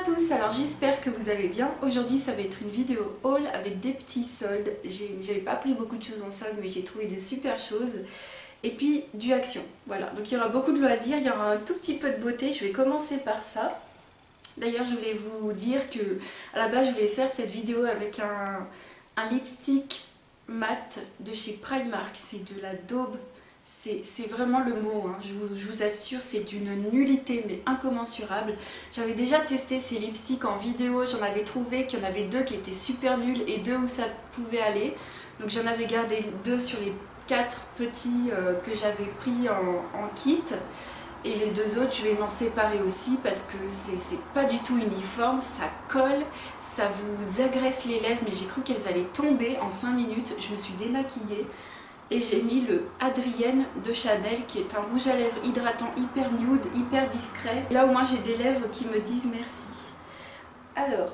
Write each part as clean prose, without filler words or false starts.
tous, alors j'espère que vous allez bien. Aujourd'hui ça va être une vidéo haul avec des petits soldes. J'avais pas pris beaucoup de choses en solde mais j'ai trouvé des super choses. Et puis du action, voilà. Donc il y aura beaucoup de loisirs, il y aura un tout petit peu de beauté. Je vais commencer par ça. D'ailleurs je voulais vous dire que à la base je voulais faire cette vidéo avec un lipstick mat de chez Primark. C'est de la daube. C'est vraiment le mot, hein. Je vous assure, c'est d'une nullité mais incommensurable. J'avais déjà testé ces lipsticks en vidéo, j'en avais trouvé qu'il y en avait deux qui étaient super nuls et deux où ça pouvait aller. Donc j'en avais gardé deux sur les 4 petits que j'avais pris en kit. Et les deux autres, je vais m'en séparer aussi parce que c'est pas du tout uniforme, ça colle, ça vous agresse les lèvres, mais j'ai cru qu'elles allaient tomber en 5 minutes. Je me suis démaquillée. Et j'ai mis le Adrienne de Chanel qui est un rouge à lèvres hydratant hyper nude, hyper discret. Là au moins j'ai des lèvres qui me disent merci. Alors,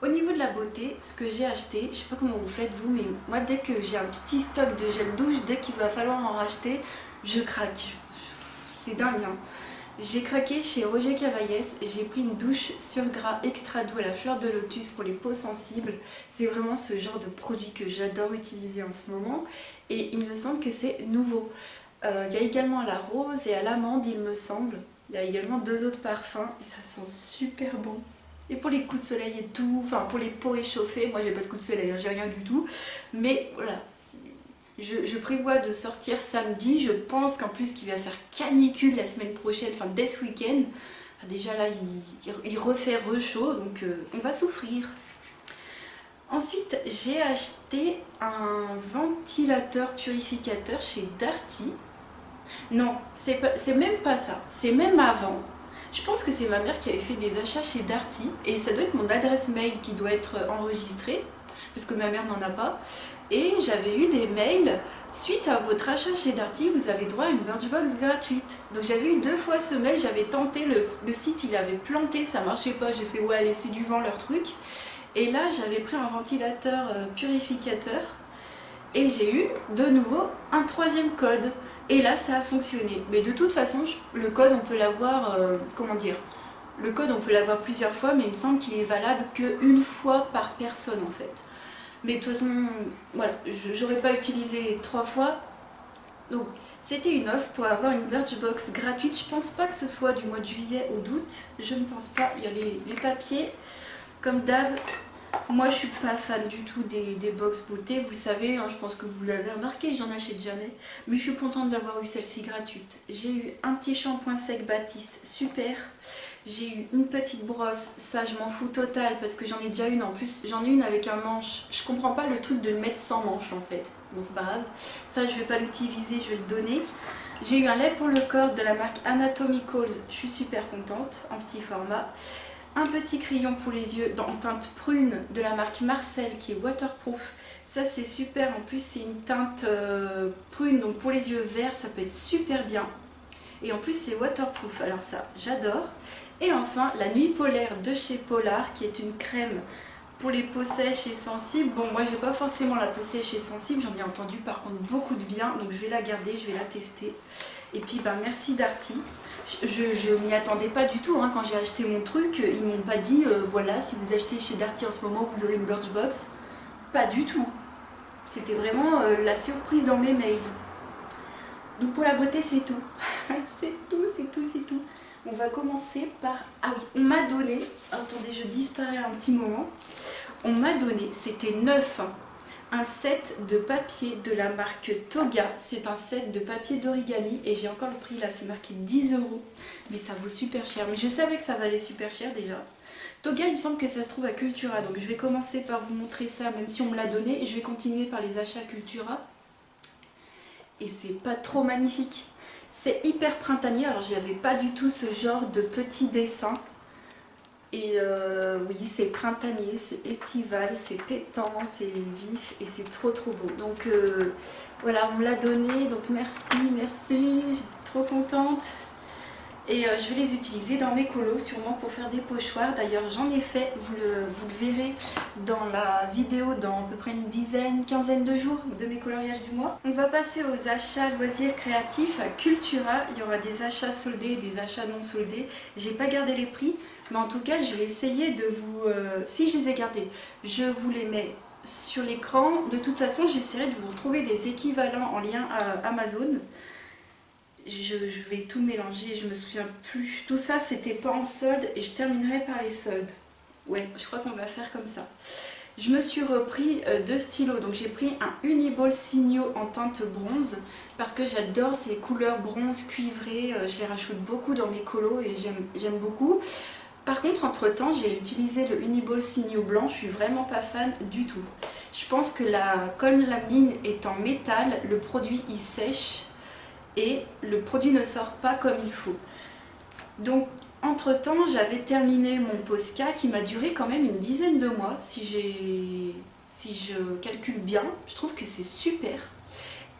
au niveau de la beauté, ce que j'ai acheté, je sais pas comment vous faites vous, mais moi dès que j'ai un petit stock de gel douche, dès qu'il va falloir en racheter, je craque. C'est dingue hein. J'ai craqué chez Roger Cavaillès, j'ai pris une douche sur gras extra doux à la fleur de lotus pour les peaux sensibles. C'est vraiment ce genre de produit que j'adore utiliser en ce moment et il me semble que c'est nouveau. Il y a également à la rose et à l'amande il me semble. Il y a également deux autres parfums et ça sent super bon. Et pour les coups de soleil et tout, enfin pour les peaux échauffées, moi j'ai pas de coups de soleil, hein, j'ai rien du tout. Mais voilà. Je prévois de sortir samedi, je pense qu'en plus qu'il va faire canicule la semaine prochaine, enfin dès ce week-end. Déjà là il refait chaud, donc on va souffrir. Ensuite j'ai acheté un ventilateur purificateur chez Darty. Non, c'est même pas ça, c'est même avant. Je pense que c'est ma mère qui avait fait des achats chez Darty et ça doit être mon adresse mail qui doit être enregistrée parce que ma mère n'en a pas. Et j'avais eu des mails, suite à votre achat chez Darty, vous avez droit à une Birchbox gratuite. Donc j'avais eu 2 fois ce mail, j'avais tenté, le site il avait planté, ça marchait pas, j'ai fait ouais allez c'est du vent leur truc. Et là j'avais pris un ventilateur purificateur et j'ai eu de nouveau un 3e code. Et là ça a fonctionné. Mais de toute façon le code on peut l'avoir, comment dire, le code on peut l'avoir plusieurs fois mais il me semble qu'il est valable qu'une fois par personne en fait. Mais de toute façon, voilà, j'aurais pas utilisé 3 fois. Donc, c'était une offre pour avoir une Birchbox gratuite. Je pense pas que ce soit du mois de juillet ou d'août. Je ne pense pas. Il y a les papiers. Comme d'hab, moi je suis pas fan du tout des box beauté. Vous savez, hein, je pense que vous l'avez remarqué, j'en achète jamais. Mais je suis contente d'avoir eu celle-ci gratuite. J'ai eu un petit shampoing sec Baptiste, super. J'ai eu une petite brosse, ça je m'en fous total parce que j'en ai déjà une en plus, j'en ai une avec un manche. Je comprends pas le truc de le mettre sans manche en fait. Bon c'est pas grave, ça je vais pas l'utiliser, je vais le donner. J'ai eu un lait pour le corps de la marque Anatomicals, je suis super contente, en petit format. Un petit crayon pour les yeux en teinte prune de la marque Marcel qui est waterproof. Ça c'est super, en plus c'est une teinte prune, donc pour les yeux verts ça peut être super bien. Et en plus c'est waterproof, alors ça j'adore. Et enfin la nuit polaire de chez Polar qui est une crème pour les peaux sèches et sensibles. Bon moi j'ai pas forcément la peau sèche et sensible, j'en ai entendu par contre beaucoup de bien, donc je vais la garder, je vais la tester. Et puis ben merci Darty. Je m'y attendais pas du tout hein, quand j'ai acheté mon truc, ils m'ont pas dit voilà si vous achetez chez Darty en ce moment vous aurez une Birchbox. Pas du tout. C'était vraiment la surprise dans mes mails. Donc pour la beauté c'est tout. C'est tout, c'est tout, c'est tout. On va commencer par... Ah oui, on m'a donné... Attendez, je disparais un petit moment. On m'a donné, c'était neuf, hein, un set de papier de la marque Toga. C'est un set de papier d'origami et j'ai encore le prix là, c'est marqué 10 €. Mais ça vaut super cher. Mais je savais que ça valait super cher déjà. Toga, il me semble que ça se trouve à Cultura. Donc je vais commencer par vous montrer ça, même si on me l'a donné. Et je vais continuer par les achats Cultura. Et c'est pas trop magnifique. C'est hyper printanier, alors j'avais pas du tout ce genre de petits dessins. Et oui, c'est printanier, c'est estival, c'est pétant, c'est vif et c'est trop beau. Donc voilà, on me l'a donné, donc merci, merci, j'étais trop contente. Et je vais les utiliser dans mes colos, sûrement pour faire des pochoirs. D'ailleurs j'en ai fait, vous le verrez dans la vidéo dans à peu près une dizaine, quinzaine de jours de mes coloriages du mois. On va passer aux achats loisirs créatifs à Cultura. Il y aura des achats soldés et des achats non soldés. J'ai pas gardé les prix, mais en tout cas je vais essayer de vous... si je les ai gardés, je vous les mets sur l'écran. De toute façon j'essaierai de vous retrouver des équivalents en lien à Amazon. Je vais tout mélanger, je me souviens plus. Tout ça c'était pas en solde et je terminerai par les soldes. Ouais, je crois qu'on va faire comme ça. Je me suis repris deux stylos, donc j'ai pris un Uniball Signo en teinte bronze parce que j'adore ces couleurs bronze cuivrées, je les rajoute beaucoup dans mes colos et j'aime beaucoup. Par contre, entre temps, j'ai utilisé le Uniball Signo blanc, je suis vraiment pas fan du tout. Je pense que comme la mine est en métal, le produit il sèche et le produit ne sort pas comme il faut. Donc entre temps j'avais terminé mon Posca qui m'a duré quand même une dizaine de mois si je calcule bien. Je trouve que c'est super.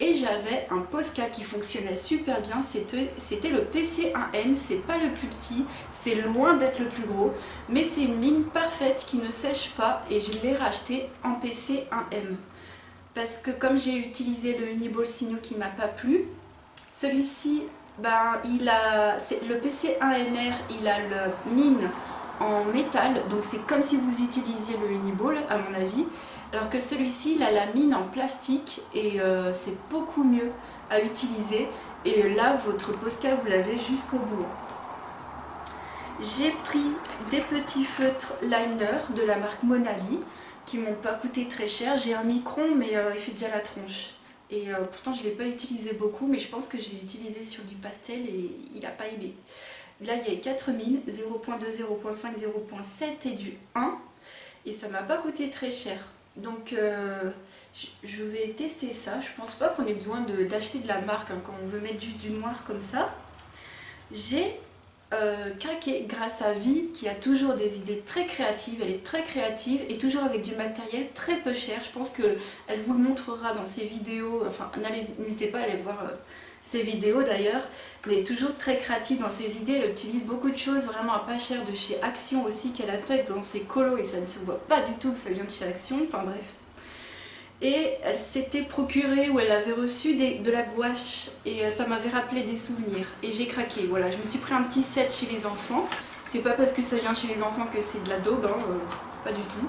Et j'avais un Posca qui fonctionnait super bien, c'était le PC1M, c'est pas le plus petit, c'est loin d'être le plus gros, mais c'est une mine parfaite qui ne sèche pas et je l'ai racheté en PC1M. Parce que comme j'ai utilisé le Uniball Signo qui m'a pas plu, celui-ci, ben, le PC1MR, il a la mine en métal, donc c'est comme si vous utilisiez le Uniball à mon avis, alors que celui-ci, il a la mine en plastique et c'est beaucoup mieux à utiliser. Et là, votre Posca, vous l'avez jusqu'au bout. J'ai pris des petits feutres liner de la marque Monali qui m'ont pas coûté très cher. J'ai un micron, mais il fait déjà la tronche. Et pourtant je ne l'ai pas utilisé beaucoup, mais je pense que je l'ai utilisé sur du pastel et il n'a pas aimé. Là il y a 4 mines, 0.2, 0.5, 0.7 et du 1. Et ça m'a pas coûté très cher. Donc je vais tester ça. Je pense pas qu'on ait besoin d'acheter de la marque hein, quand on veut mettre juste du noir comme ça. J'ai craqué grâce à Vi qui a toujours des idées très créatives. Elle est très créative et toujours avec du matériel très peu cher. Je pense qu'elle vous le montrera dans ses vidéos. Enfin, n'hésitez pas à aller voir ses vidéos d'ailleurs. Mais elle est toujours très créative dans ses idées. Elle utilise beaucoup de choses vraiment à pas cher de chez Action aussi qu'elle intègre dans ses colos et ça ne se voit pas du tout que ça vient de chez Action. Enfin bref. Et elle s'était procurée ou elle avait reçu de la gouache et ça m'avait rappelé des souvenirs et j'ai craqué. Voilà, je me suis pris un petit set chez les enfants. C'est pas parce que ça vient chez les enfants que c'est de la daube, hein, pas du tout.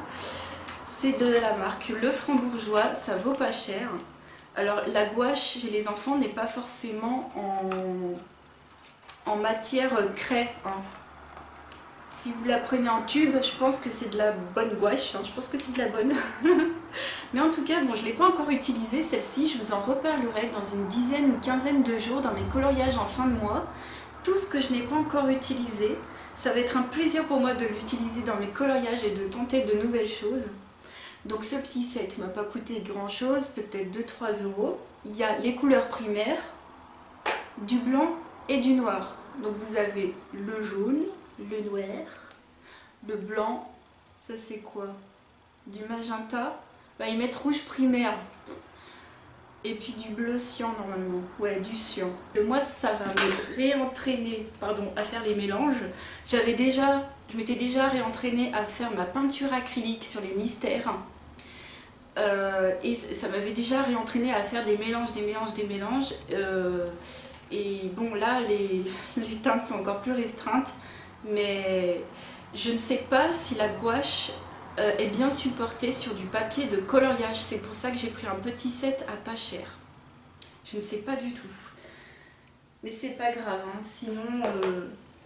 C'est de la marque Le Franc-Bourgeois, ça vaut pas cher. Alors la gouache chez les enfants n'est pas forcément en matière craie. Hein. Si vous la prenez en tube, je pense que c'est de la bonne gouache, hein, je pense que c'est de la bonne. Mais en tout cas, bon, je ne l'ai pas encore utilisée, celle-ci, je vous en reparlerai dans une dizaine ou quinzaine de jours dans mes coloriages en fin de mois. Tout ce que je n'ai pas encore utilisé, ça va être un plaisir pour moi de l'utiliser dans mes coloriages et de tenter de nouvelles choses. Donc ce petit set ne m'a pas coûté grand chose, peut-être 2-3 €. Il y a les couleurs primaires, du blanc et du noir. Donc vous avez le jaune, le noir, le blanc, ça c'est quoi? Du magenta, bah, ils mettent rouge primaire. Et puis du bleu cyan normalement, ouais du cyan. Et moi ça va me réentraîner à faire les mélanges. Je m'étais déjà réentraînée à faire ma peinture acrylique sur les mystères. Et ça m'avait déjà réentraîné à faire des mélanges. Et bon là les teintes sont encore plus restreintes. Mais je ne sais pas si la gouache est bien supportée sur du papier de coloriage. C'est pour ça que j'ai pris un petit set à pas cher. Je ne sais pas du tout. Mais c'est pas grave, hein. Sinon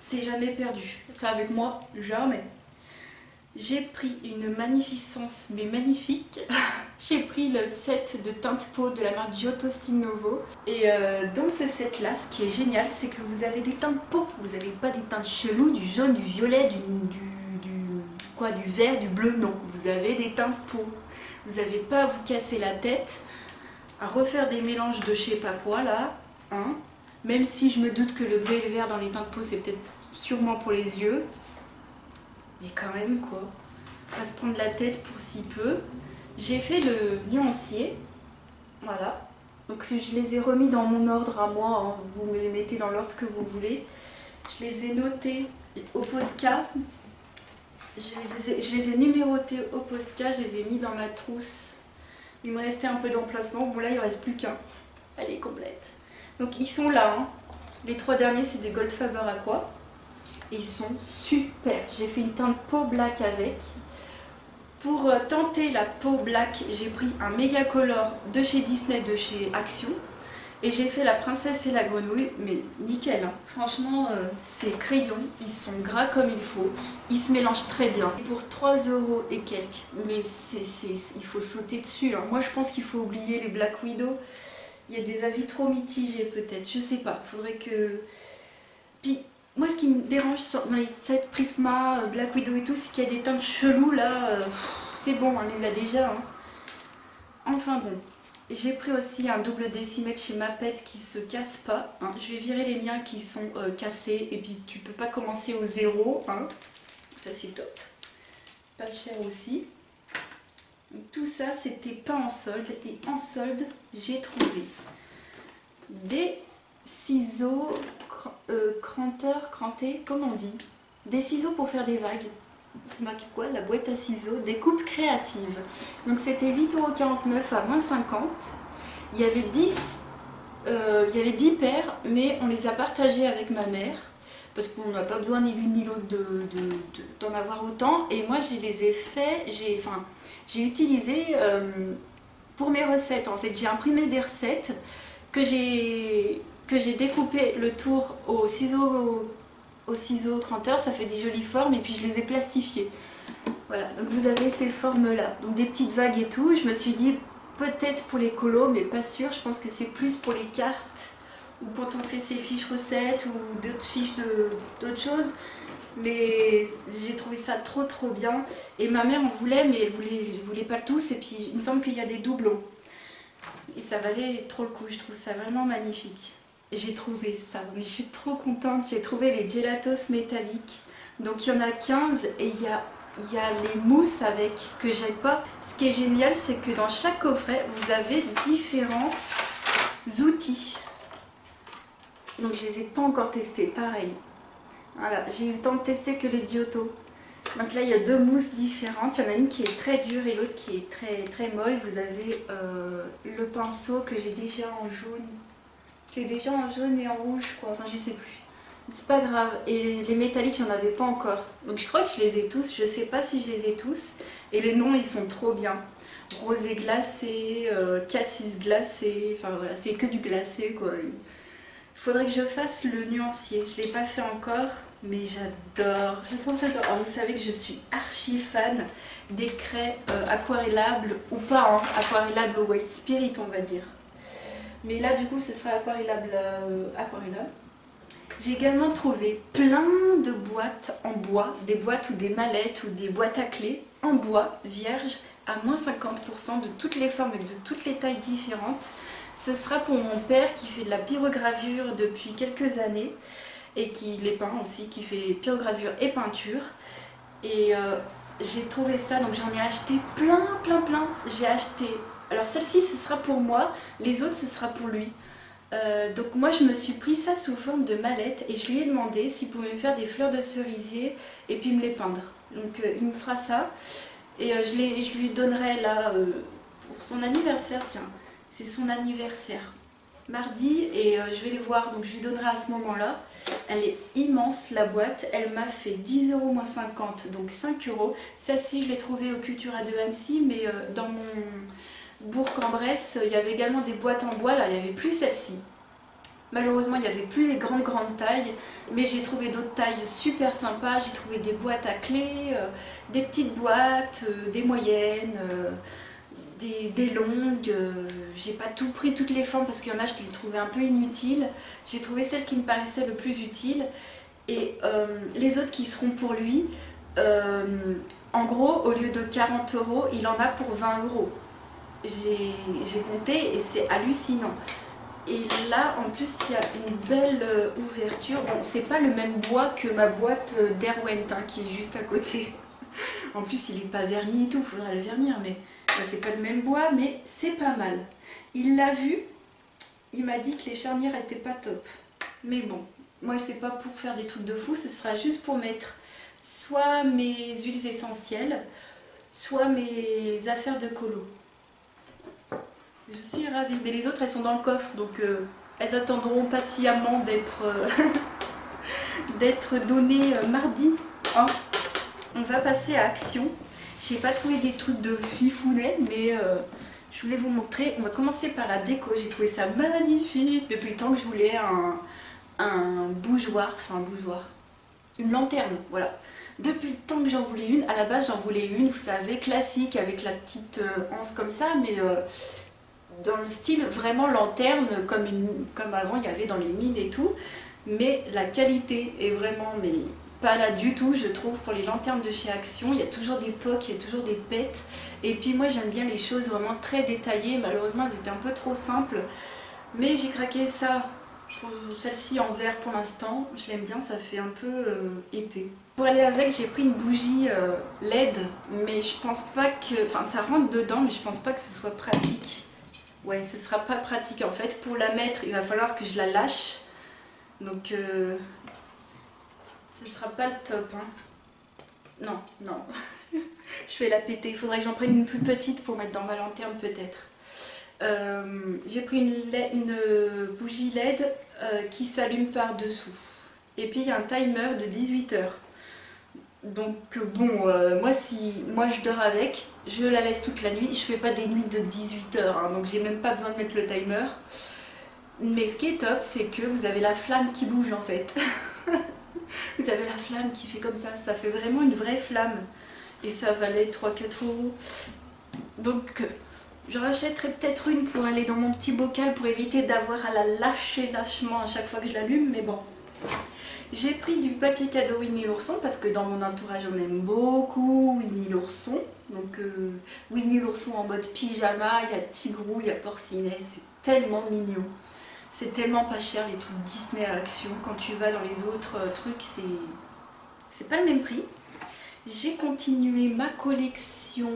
c'est jamais perdu. Ça avec moi, jamais. J'ai pris une magnificence, mais magnifique. J'ai pris le set de teinte peau de la marque Giotto Style Novo. Et dans ce set là, ce qui est génial, c'est que vous avez des teintes peau. Vous n'avez pas des teintes cheloues, du jaune, du violet, du vert, du bleu, non. Vous avez des teintes peau. Vous n'avez pas à vous casser la tête à refaire des mélanges de je sais pas quoi là. Hein. Même si je me doute que le bleu et le vert dans les teintes peau, c'est peut-être sûrement pour les yeux. Mais quand même quoi, pas se prendre la tête pour si peu. J'ai fait le nuancier, voilà. Donc je les ai remis dans mon ordre à moi, hein. Vous me les mettez dans l'ordre que vous voulez. Je les ai notés au Posca. Je les ai numérotés au Posca, je les ai mis dans ma trousse. Il me restait un peu d'emplacement. Bon là il ne reste plus qu'un. Elle est complète. Donc ils sont là. Hein. Les 3 derniers c'est des Goldfaber Aqua. Et ils sont super. J'ai fait une teinte peau black avec. Pour tenter la peau black, j'ai pris un méga color de chez Disney, de chez Action. Et j'ai fait la princesse et la grenouille, mais nickel. Hein. Franchement, ces crayons, ils sont gras comme il faut. Ils se mélangent très bien. Et pour 3 € et quelques, mais il faut sauter dessus. Hein. Moi, je pense qu'il faut oublier les Black Widow. Il y a des avis trop mitigés peut-être, je sais pas. Faudrait que... Puis, moi, ce qui me dérange dans les sets Prisma, Black Widow et tout, c'est qu'il y a des teintes cheloues là. C'est bon, on les a déjà. Hein. Enfin bon. J'ai pris aussi un double décimètre chez Mapette qui se casse pas. Hein. Je vais virer les miens qui sont cassés. Et puis tu peux pas commencer au 0. Hein. Ça c'est top. Pas cher aussi. Donc, tout ça c'était pas en solde. Et en solde j'ai trouvé des ciseaux crantés, comment on dit, des ciseaux pour faire des vagues. C'est marqué quoi? La boîte à ciseaux, découpe créative. Donc c'était 8,49 € à moins 50. Il y avait 10 paires, mais on les a partagées avec ma mère. Parce qu'on n'a pas besoin ni l'une ni l'autre d'en avoir autant. Et moi je les ai fait, j'ai utilisé pour mes recettes. En fait j'ai imprimé des recettes que j'ai découpé le tour au ciseau cranteur, ça fait des jolies formes et puis je les ai plastifiées. Voilà, donc vous avez ces formes là, donc des petites vagues et tout. Je me suis dit peut-être pour les colos, mais pas sûr, je pense que c'est plus pour les cartes ou quand on fait ses fiches recettes ou d'autres fiches d'autres choses. Mais j'ai trouvé ça trop bien et ma mère en voulait, mais elle voulait pas tous. Et puis il me semble qu'il y a des doublons et ça valait trop le coup. Je trouve ça vraiment magnifique. J'ai trouvé ça, mais je suis trop contente. J'ai trouvé les gelatos métalliques. Donc il y en a 15 et il y a les mousses avec que j'aime pas. Ce qui est génial, c'est que dans chaque coffret, vous avez différents outils. Donc je les ai pas encore testés, pareil. Voilà, j'ai eu le temps de tester que les Giotto. Donc là il y a 2 mousses différentes. Il y en a une qui est très dure et l'autre qui est très molle. Vous avez le pinceau que j'ai déjà en jaune. Déjà en jaune et en rouge, quoi. Enfin, je sais plus. C'est pas grave. Et les métalliques, j'en avais pas encore. Donc je crois que je les ai tous. Je sais pas si je les ai tous. Et les noms, ils sont trop bien. Rosé glacé, cassis glacé. Enfin voilà, c'est que du glacé, quoi. Il faudrait que je fasse le nuancier. Je l'ai pas fait encore, mais j'adore. J'adore. Alors vous savez que je suis archi fan des craies aquarellables ou pas, hein, aquarellables au white spirit, on va dire. Mais là du coup ce sera aquarellable. J'ai également trouvé plein de boîtes en bois, des boîtes ou des mallettes ou des boîtes à clés en bois vierge à moins 50% de toutes les formes et de toutes les tailles différentes. Ce sera pour mon père qui fait de la pyrogravure depuis quelques années et qui les peint aussi, qui fait pyrogravure et peinture. Et j'ai trouvé ça, donc j'en ai acheté plein. J'ai acheté... Alors celle-ci ce sera pour moi, les autres ce sera pour lui. Donc moi je me suis pris ça sous forme de mallette et je lui ai demandé s'il pouvait me faire des fleurs de cerisier et puis me les peindre. Donc il me fera ça et je lui donnerai là pour son anniversaire, tiens, c'est son anniversaire mardi et je vais les voir, donc je lui donnerai à ce moment-là. Elle est immense la boîte, elle m'a fait 10 € moins 50, donc 5 €. Celle-ci je l'ai trouvée au Cultura de Annecy, mais dans mon Bourg-en-Bresse, il y avait également des boîtes en bois, là il n'y avait plus celle-ci. Malheureusement il n'y avait plus les grandes tailles, mais j'ai trouvé d'autres tailles super sympas. J'ai trouvé des boîtes à clés, des petites boîtes, des moyennes, des longues. J'ai pas tout pris toutes les formes parce qu'il y en a je les trouvais un peu inutiles. J'ai trouvé celle qui me paraissait le plus utile et les autres qui seront pour lui. En gros au lieu de 40 €, il en a pour 20 €. J'ai compté et c'est hallucinant. Et là en plus il y a une belle ouverture. Bon, c'est pas le même bois que ma boîte d'Erwent hein, qui est juste à côté. En plus il est pas verni et tout, il faudra le vernir, mais c'est pas le même bois, mais c'est pas mal. Il l'a vu, il m'a dit que les charnières étaient pas top. Mais bon, moi c'est pas pour faire des trucs de fou, ce sera juste pour mettre soit mes huiles essentielles, soit mes affaires de colo. Je suis ravie, mais les autres elles sont dans le coffre, donc elles attendront patiemment d'être données mardi. Hein. On va passer à Action. J'ai pas trouvé des trucs de fifounet, mais je voulais vous montrer. On va commencer par la déco. J'ai trouvé ça magnifique depuis le temps que je voulais un bougeoir, enfin un bougeoir, une lanterne, voilà. Depuis le temps que j'en voulais une. À la base j'en voulais une, vous savez, classique avec la petite anse comme ça, mais dans le style vraiment lanterne, comme avant il y avait dans les mines et tout. Mais la qualité est vraiment pas là du tout, je trouve, pour les lanternes de chez Action. Il y a toujours des pocs, il y a toujours des pets. Et puis moi j'aime bien les choses vraiment très détaillées. Malheureusement elles étaient un peu trop simples. Mais j'ai craqué ça pour celle-ci en vert pour l'instant. Je l'aime bien, ça fait un peu été. Pour aller avec, j'ai pris une bougie LED. Mais je pense pas que... Enfin ça rentre dedans, mais je pense pas que ce soit pratique. Ouais, ce sera pas pratique en fait. Pour la mettre, il va falloir que je la lâche. Donc... ce sera pas le top, hein. Non, non. Je vais la péter. Il faudrait que j'en prenne une plus petite pour mettre dans ma lanterne peut-être. J'ai pris une bougie LED qui s'allume par dessous. Et puis il y a un timer de 18 heures. Donc bon, moi je dors avec, je la laisse toute la nuit. Je fais pas des nuits de 18 heures, hein, donc j'ai même pas besoin de mettre le timer. Mais ce qui est top, c'est que vous avez la flamme qui bouge en fait. Vous avez la flamme qui fait comme ça fait vraiment une vraie flamme. Et ça valait 3-4 €. Donc je rachèterai peut-être une pour aller dans mon petit bocal pour éviter d'avoir à la lâcher lâchement à chaque fois que je l'allume, mais bon. J'ai pris du papier cadeau Winnie l'ourson parce que dans mon entourage on aime beaucoup Winnie l'ourson. Donc Winnie l'ourson en mode pyjama, il y a Tigrou, il y a Porcinet, c'est tellement mignon. C'est tellement pas cher les trucs Disney à Action. Quand tu vas dans les autres trucs, c'est pas le même prix. J'ai continué ma collection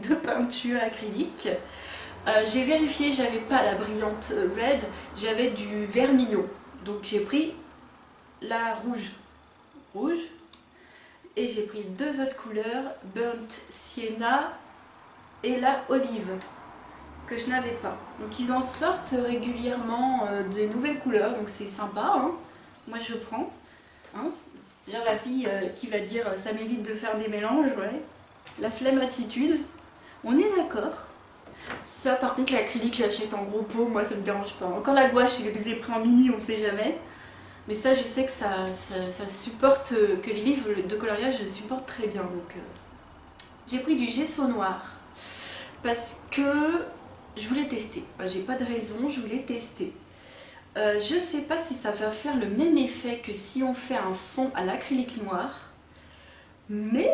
de peinture acrylique. J'ai vérifié, j'avais pas la brillante red, j'avais du vermillon. Donc j'ai pris la rouge, et j'ai pris deux autres couleurs, burnt sienna et la olive, que je n'avais pas. Donc ils en sortent régulièrement des nouvelles couleurs, donc c'est sympa, hein. Moi je prends. Hein, genre la fille qui va dire ça m'évite de faire des mélanges, ouais. La flemme attitude, on est d'accord. Ça par contre l'acrylique j'achète en gros pot, moi ça me dérange pas. Encore la gouache, je les ai pris en mini, on sait jamais. Mais ça je sais que ça supporte, que les livres de coloriage supportent très bien. Donc j'ai pris du gesso noir parce que je voulais tester. J'ai pas de raison, je voulais tester. Je sais pas si ça va faire le même effet que si on fait un fond à l'acrylique noir, mais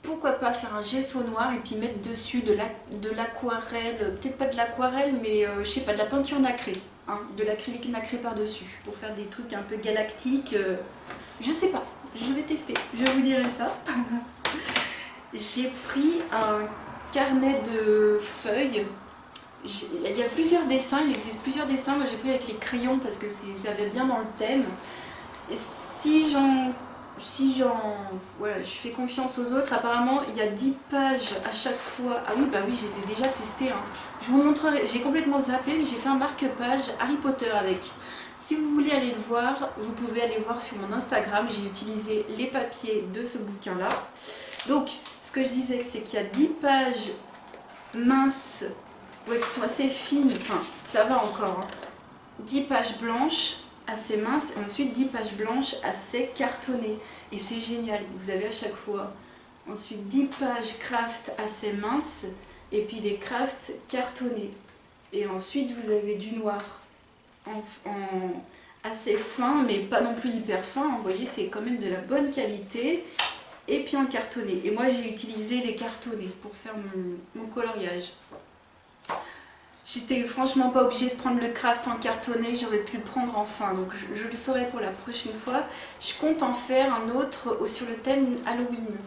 pourquoi pas faire un gesso noir et puis mettre dessus de l'aquarelle, peut-être pas de l'aquarelle, mais je sais pas, de la peinture nacrée, hein, de l'acrylique nacré par dessus, pour faire des trucs un peu galactiques. Je sais pas, je vais tester, je vous dirai ça. J'ai pris un carnet de feuilles. Il y a plusieurs dessins, il existe plusieurs dessins. Moi j'ai pris avec les crayons parce que ça va bien dans le thème. Et voilà, je fais confiance aux autres. Apparemment il y a 10 pages à chaque fois. Ah oui, bah oui, je les ai déjà testés, hein. Je vous montrerai, j'ai complètement zappé, mais j'ai fait un marque-page Harry Potter avec. Si vous voulez aller le voir, vous pouvez aller voir sur mon Instagram. J'ai utilisé les papiers de ce bouquin-là. Donc, ce que je disais, c'est qu'il y a 10 pages minces, ouais, qui sont assez fines, enfin, ça va encore, hein. 10 pages blanches, assez minces, et ensuite 10 pages blanches, assez cartonnées. Et c'est génial, vous avez à chaque fois. Ensuite, 10 pages craft assez minces, et puis des crafts cartonnés. Et ensuite, vous avez du noir assez fin, mais pas non plus hyper fin. Vous voyez, c'est quand même de la bonne qualité. Et puis en cartonné. Et moi j'ai utilisé les cartonnés pour faire mon coloriage. J'étais franchement pas obligée de prendre le craft en cartonné, j'aurais pu le prendre en fin. Donc je le saurai pour la prochaine fois. Je compte en faire un autre sur le thème Halloween.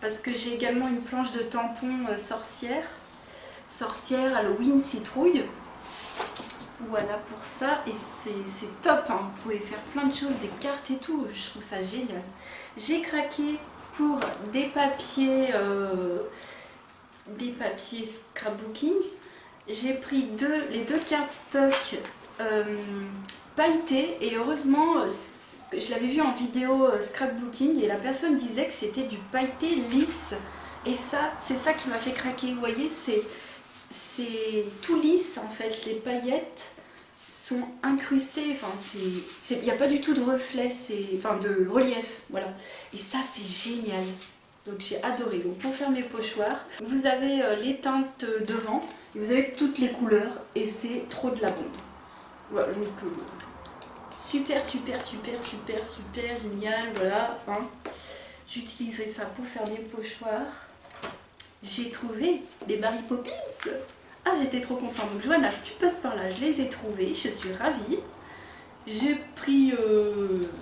Parce que j'ai également une planche de tampons sorcière. Sorcière, Halloween, citrouille. Voilà pour ça, et c'est top, hein. Vous pouvez faire plein de choses, des cartes et tout, je trouve ça génial. J'ai craqué pour des papiers scrapbooking. J'ai pris les deux cartes stock pailletées, et heureusement, je l'avais vu en vidéo scrapbooking et la personne disait que c'était du pailleté lisse. Et ça, c'est ça qui m'a fait craquer. Vous voyez, c'est tout lisse en fait. Les paillettes sont incrustées. Enfin, il n'y a pas du tout de reflet, enfin de relief. Voilà. Et ça, c'est génial. Donc j'ai adoré. Donc pour faire mes pochoirs, vous avez les teintes devant et vous avez toutes les couleurs et c'est trop de la bombe. Voilà, donc super génial, voilà. Hein. J'utiliserai ça pour faire mes pochoirs. J'ai trouvé les Mary Poppins. Ah, j'étais trop contente. Donc Johanna, si tu passes par là, je les ai trouvés, je suis ravie. J'ai pris,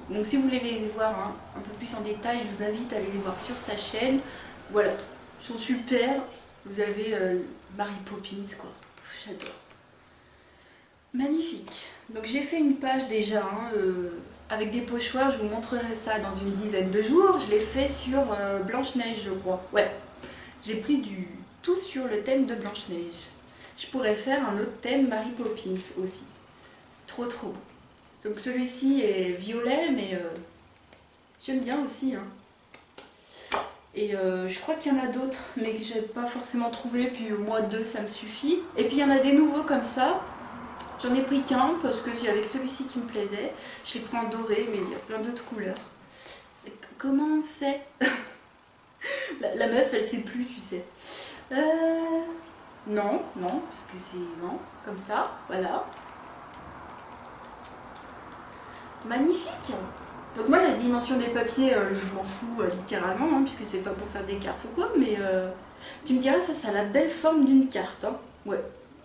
donc si vous voulez les voir hein, un peu plus en détail, je vous invite à aller les voir sur sa chaîne. Voilà, ils sont super. Vous avez Mary Poppins, quoi. J'adore. Magnifique. Donc j'ai fait une page déjà hein, avec des pochoirs. Je vous montrerai ça dans une dizaine de jours. Je l'ai fait sur Blanche-Neige, je crois. Ouais, j'ai pris tout sur le thème de Blanche-Neige. Je pourrais faire un autre thème Mary Poppins aussi. Trop beau. Donc celui-ci est violet, mais j'aime bien aussi. Hein. Et je crois qu'il y en a d'autres, mais que j'ai pas forcément trouvé. Puis moi, 2, ça me suffit. Et puis il y en a des nouveaux comme ça. J'en ai pris qu'un parce que c'est avec celui-ci qui me plaisait. Je l'ai pris en doré, mais il y a plein d'autres couleurs. Et comment on fait la meuf, elle sait plus, tu sais. Non, parce que c'est... Non, comme ça, voilà. Magnifique. Donc moi la dimension des papiers je m'en fous littéralement hein, puisque c'est pas pour faire des cartes ou quoi, mais tu me diras ça a la belle forme d'une carte hein. Ouais,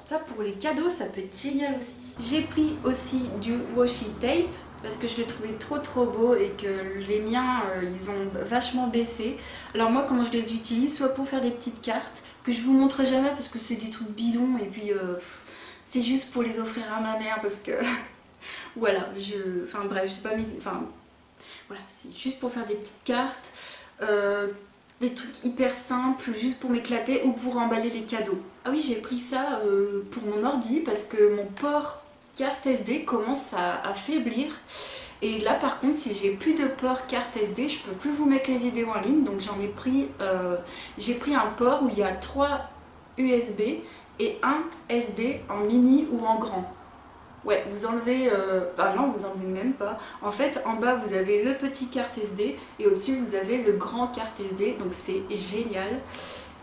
ça pour les cadeaux ça peut être génial aussi. J'ai pris aussi du washi tape parce que je l'ai trouvé trop beau et que les miens ils ont vachement baissé. Alors moi comment je les utilise, soit pour faire des petites cartes que je vous montre jamais parce que c'est des trucs bidons et puis c'est juste pour les offrir à ma mère parce que voilà, enfin bref, j'ai pas mis... Enfin, voilà, c'est juste pour faire des petites cartes, des trucs hyper simples, juste pour m'éclater ou pour emballer les cadeaux. Ah oui, j'ai pris ça pour mon ordi parce que mon port carte SD commence à faiblir. Et là par contre, si j'ai plus de port carte SD, je peux plus vous mettre les vidéos en ligne. Donc j'en ai pris, j'ai pris un port où il y a 3 USB et un SD en mini ou en grand. Ouais, vous enlevez, non vous enlevez même pas. En fait en bas vous avez le petit carte SD et au-dessus vous avez le grand carte SD, donc c'est génial.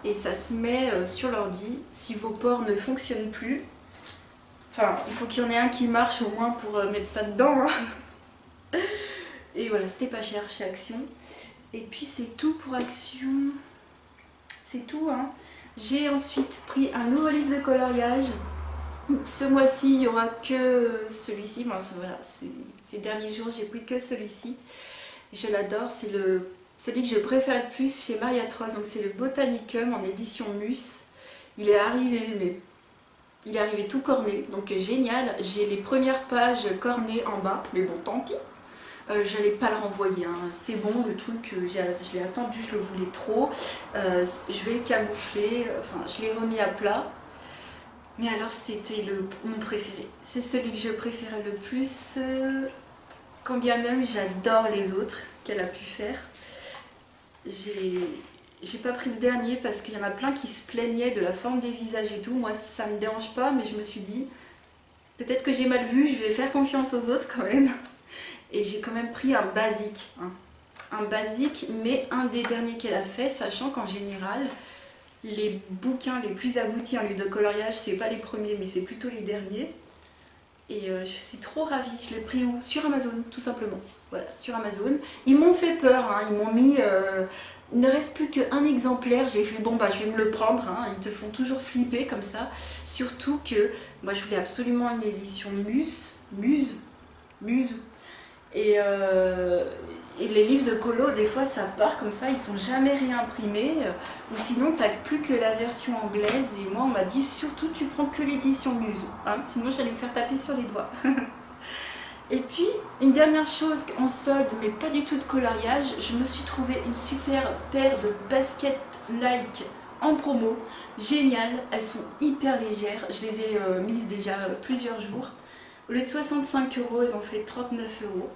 Et ça se met sur l'ordi si vos ports ne fonctionnent plus. Enfin, il faut qu'il y en ait un qui marche au moins pour mettre ça dedans. Hein. Et voilà, c'était pas cher chez Action. Et puis c'est tout pour Action. C'est tout, hein. J'ai ensuite pris un nouveau livre de coloriage. Ce mois-ci, il n'y aura que celui-ci. Bon, voilà, ces derniers jours, j'ai pris que celui-ci. Je l'adore. C'est celui que je préfère le plus chez Maria Troll. Donc c'est le Botanicum en édition Mus. Il est arrivé, mais il est arrivé tout corné. Donc génial. J'ai les premières pages cornées en bas. Mais bon, tant pis. J'allais pas le renvoyer. Hein. C'est bon, le truc, je l'ai attendu, je le voulais trop. Je vais le camoufler. Enfin, je l'ai remis à plat. Mais alors c'était mon préféré, c'est celui que je préférais le plus, quand bien même j'adore les autres qu'elle a pu faire. J'ai pas pris le dernier parce qu'il y en a plein qui se plaignaient de la forme des visages et tout. Moi ça me dérange pas, mais je me suis dit, peut-être que j'ai mal vu, je vais faire confiance aux autres quand même. Et j'ai quand même pris un basique, hein. Un basique, mais un des derniers qu'elle a fait, sachant qu'en général, les bouquins les plus aboutis en livre de coloriage, c'est pas les premiers, mais c'est plutôt les derniers. Et je suis trop ravie. Je l'ai pris où? Sur Amazon, tout simplement. Voilà, sur Amazon. Ils m'ont fait peur, hein. Ils m'ont mis... il ne reste plus qu'un exemplaire. J'ai fait, bon bah je vais me le prendre. Hein. Ils te font toujours flipper comme ça. Surtout que moi je voulais absolument une édition Muse. Et les livres de colo, des fois ça part comme ça, ils sont jamais réimprimés, ou sinon t'as plus que la version anglaise, et moi on m'a dit surtout tu prends que l'édition Muse, hein, sinon j'allais me faire taper sur les doigts. Et puis une dernière chose en solde, mais pas du tout de coloriage, je me suis trouvé une super paire de baskets Nike en promo, géniales, elles sont hyper légères, je les ai mises déjà plusieurs jours. Au lieu de 65 €, elles ont fait 39 €.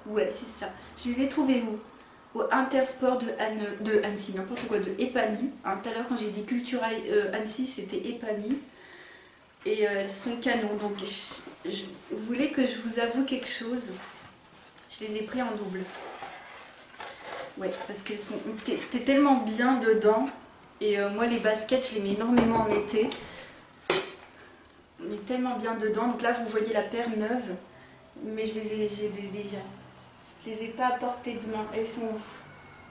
Ouais, c'est ça. Je les ai trouvées où? Au Intersport de Annecy, n'importe quoi, de Epany. Hein, tout à l'heure, quand j'ai dit Cultura Annecy, c'était Epany. Et elles sont canons. Donc, vous voulez que je vous avoue quelque chose? Je les ai pris en double. Ouais, parce qu'elles sont... T'es tellement bien dedans. Et moi, les baskets, je les mets énormément en été. On est tellement bien dedans. Donc là, vous voyez la paire neuve. Mais j'ai déjà... Je les ai pas à portée de main. Elles sont...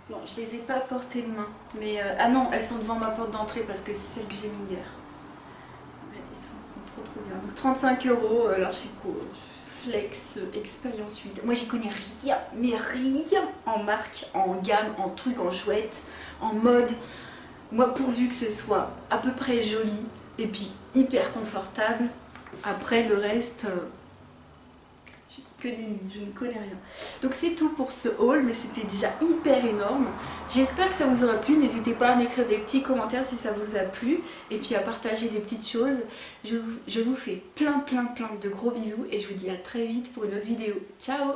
Non, je les ai pas à portée de main. Mais ah non, elles sont devant ma porte d'entrée parce que c'est celle que j'ai mis hier. Ouais, elles sont trop bien. Donc 35 €, alors chez quoi? Flex, Expérience 8. Moi j'y connais rien, mais rien en marque, en gamme, en truc, en chouette, en mode. Moi pourvu que ce soit à peu près joli et puis hyper confortable. Après le reste... je ne connais rien. Donc c'est tout pour ce haul, mais c'était déjà hyper énorme. J'espère que ça vous aura plu. N'hésitez pas à m'écrire des petits commentaires si ça vous a plu. Et puis à partager des petites choses. Je vous fais plein de gros bisous. Et je vous dis à très vite pour une autre vidéo. Ciao!